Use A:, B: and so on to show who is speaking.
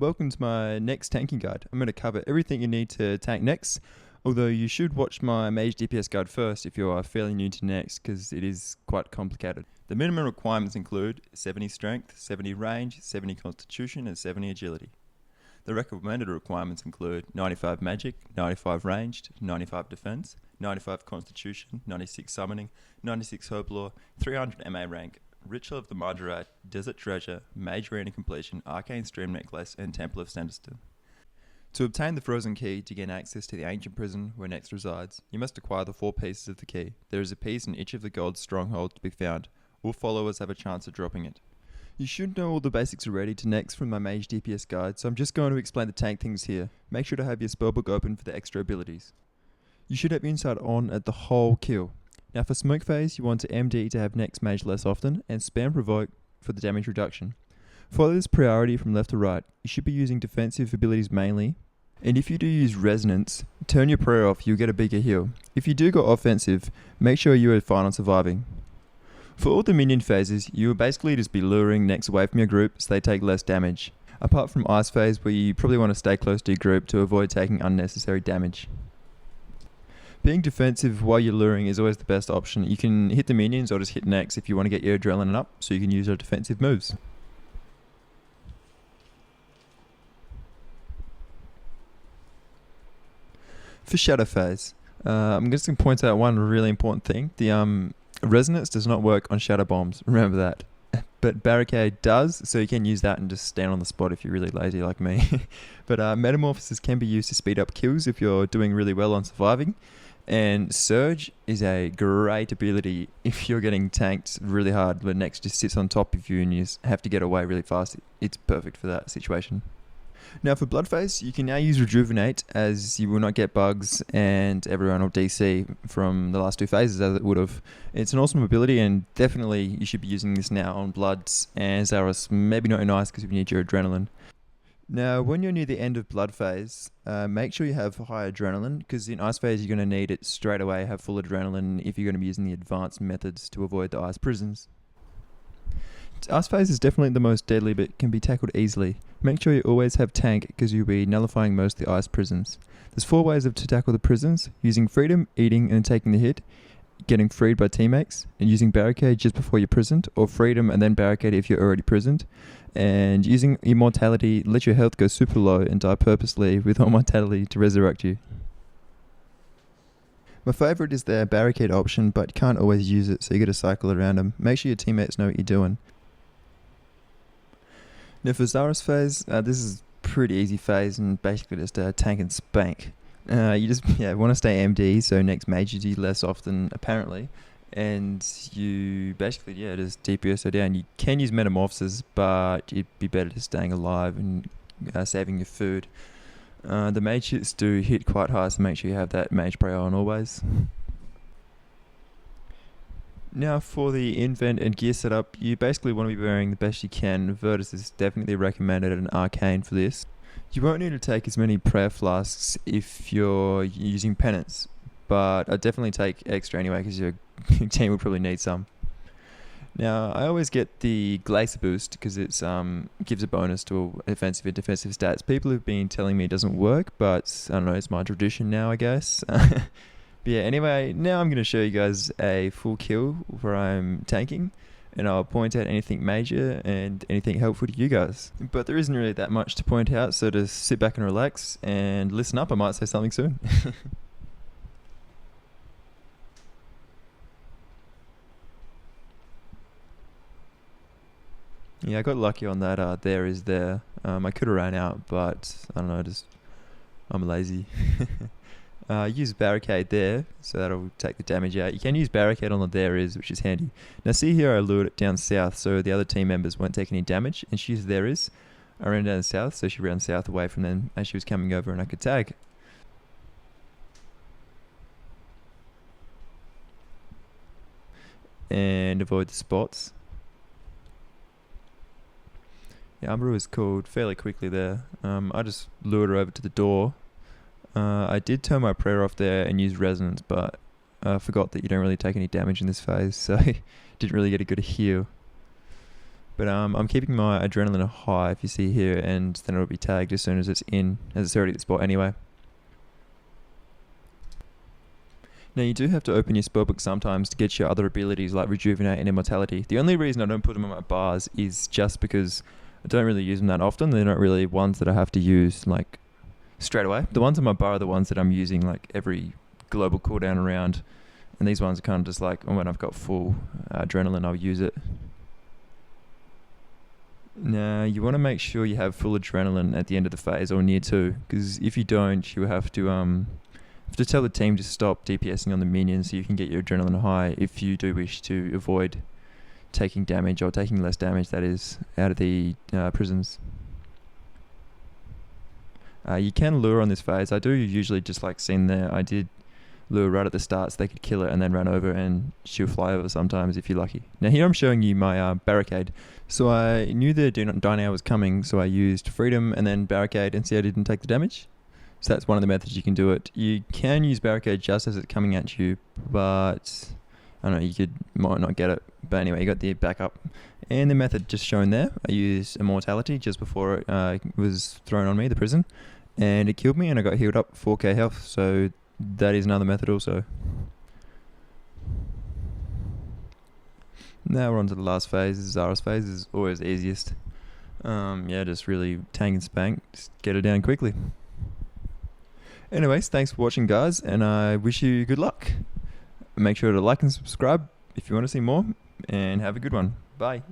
A: welcome to my Nex tanking guide. I'm going to cover everything you need to tank Nex, although you should watch my mage DPS guide first if you are fairly new to Nex, because it is quite complicated. The minimum requirements include 70 strength, 70 range, 70 constitution and 70 agility. The recommended requirements include 95 magic, 95 ranged, 95 defense, 95 constitution, 96 summoning, 96 hope lore, 300 MA rank, Ritual of the Margarite, Desert Treasure, Mage Arena Completion, Arcane Stream Necklace, and Temple of Sanderston. To obtain the Frozen Key to gain access to the ancient prison where Nex resides, you must acquire the 4 pieces of the key. There is a piece in each of the gods' strongholds to be found. All followers have a chance of dropping it. You should know all the basics already to Nex from my mage DPS guide, so I'm just going to explain the tank things here. Make sure to have your spellbook open for the extra abilities. You should have insight on at the whole kill. Now for smoke phase, you want to MD to have Nex mage less often, and spam provoke for the damage reduction. Follow this priority from left to right. You should be using defensive abilities mainly, and if you do use resonance, turn your prayer off, you'll get a bigger heal. If you do go offensive, make sure you are fine on surviving. For all the minion phases, you will basically just be luring Nex away from your group so they take less damage, apart from ice phase where you probably want to stay close to your group to avoid taking unnecessary damage. Being defensive while you're luring is always the best option. You can hit the minions or just hit Nex if you want to get your adrenaline up, so you can use your defensive moves. For Shadow Phase, I'm just going to point out one really important thing. The resonance does not work on Shadow Bombs, remember that. But Barricade does, so you can use that and just stand on the spot if you're really lazy like me. But Metamorphosis can be used to speed up kills if you're doing really well on surviving. And Surge is a great ability if you're getting tanked really hard, where Nex just sits on top of you and you just have to get away really fast. It's perfect for that situation. Now for Blood Phase, you can now use Rejuvenate, as you will not get bugs and everyone will DC from the last 2 phases as it would have. It's an awesome ability, and definitely you should be using this now on Bloods and Zaros, maybe not in Ice because you need your adrenaline. Now when you're near the end of Blood Phase, make sure you have high adrenaline, because in Ice Phase you're going to need it straight away, have full adrenaline if you're going to be using the advanced methods to avoid the ice prisons. Ice Phase is definitely the most deadly but can be tackled easily. Make sure you always have tank because you'll be nullifying most of the ice prisons. There's 4 ways to tackle the prisons: using freedom, eating and taking the hit, getting freed by teammates, and using barricade just before you're prisoned, or freedom and then barricade if you're already prisoned, and using immortality, let your health go super low and die purposely with immortality to resurrect you. My favourite is the barricade option, but you can't always use it, so you got to cycle around them. Make sure your teammates know what you're doing. Now for Zaros phase, this is pretty easy phase and basically just tank and spank. You just want to stay MD, so Nex mages you less often apparently, and you basically just DPS her down. You can use Metamorphosis, but it'd be better just staying alive and saving your food. The mage hits do hit quite high, so make sure you have that mage prayer on always. Now for the invent and gear setup, you basically want to be wearing the best you can. Virtus is definitely recommended, and Arcane for this. You won't need to take as many prayer flasks if you're using penance, but I'd definitely take extra anyway because your team will probably need some. Now I always get the Glacier boost because it gives a bonus to offensive and defensive stats. People have been telling me it doesn't work, but I don't know, it's my tradition now I guess. But yeah, anyway, now I'm going to show you guys a full kill where I'm tanking, and I'll point out anything major and anything helpful to you guys. But there isn't really that much to point out, so just sit back and relax and listen up, I might say something soon. Yeah, I got lucky on that there is there. I could have ran out, but I don't know, I'm lazy. Use barricade there, so that'll take the damage out. You can use barricade on the there is, which is handy. Now see here, I lured it down south so the other team members won't take any damage, and she used there is. I ran down south, so she ran south away from them as she was coming over, and I could tag. And avoid the spots. Yeah, Umbra was called fairly quickly there. I just lured her over to the door. I did turn my prayer off there and use resonance, but I forgot that you don't really take any damage in this phase, so didn't really get a good heal. But I'm keeping my adrenaline high, if you see here, and then it'll be tagged as soon as it's in, as it's already at the spot anyway. Now you do have to open your spellbook sometimes to get your other abilities like Rejuvenate and Immortality. The only reason I don't put them on my bars is just because I don't really use them that often. They're not really ones that I have to use like straight away. The ones on my bar are the ones that I'm using like every global cooldown around, and these ones are kind of just like when I've got full adrenaline, I'll use it. Now you want to make sure you have full adrenaline at the end of the phase or near to, because if you don't, you have to tell the team to stop DPSing on the minions so you can get your adrenaline high if you do wish to avoid taking damage, or taking less damage, that is, out of the prisons. You can lure on this phase. I do usually just like seen there. I did lure right at the start so they could kill it and then run over, and she'll fly over sometimes if you're lucky. Now here I'm showing you my barricade. So I knew the Dino was coming, so I used Freedom and then Barricade, and see I didn't take the damage. So that's one of the methods you can do it. You can use Barricade just as it's coming at you, but I don't know, might not get it. But anyway, you got the backup. And the method just shown there, I used Immortality just before it was thrown on me, the prison, and it killed me and I got healed up 4k health, so that is another method also. Now we're on to the last phase. The Zaros phase is always the easiest. Yeah, just really tank and spank, just get it down quickly. Anyways, thanks for watching guys, and I wish you good luck. Make sure to like and subscribe if you want to see more, and have a good one. Bye.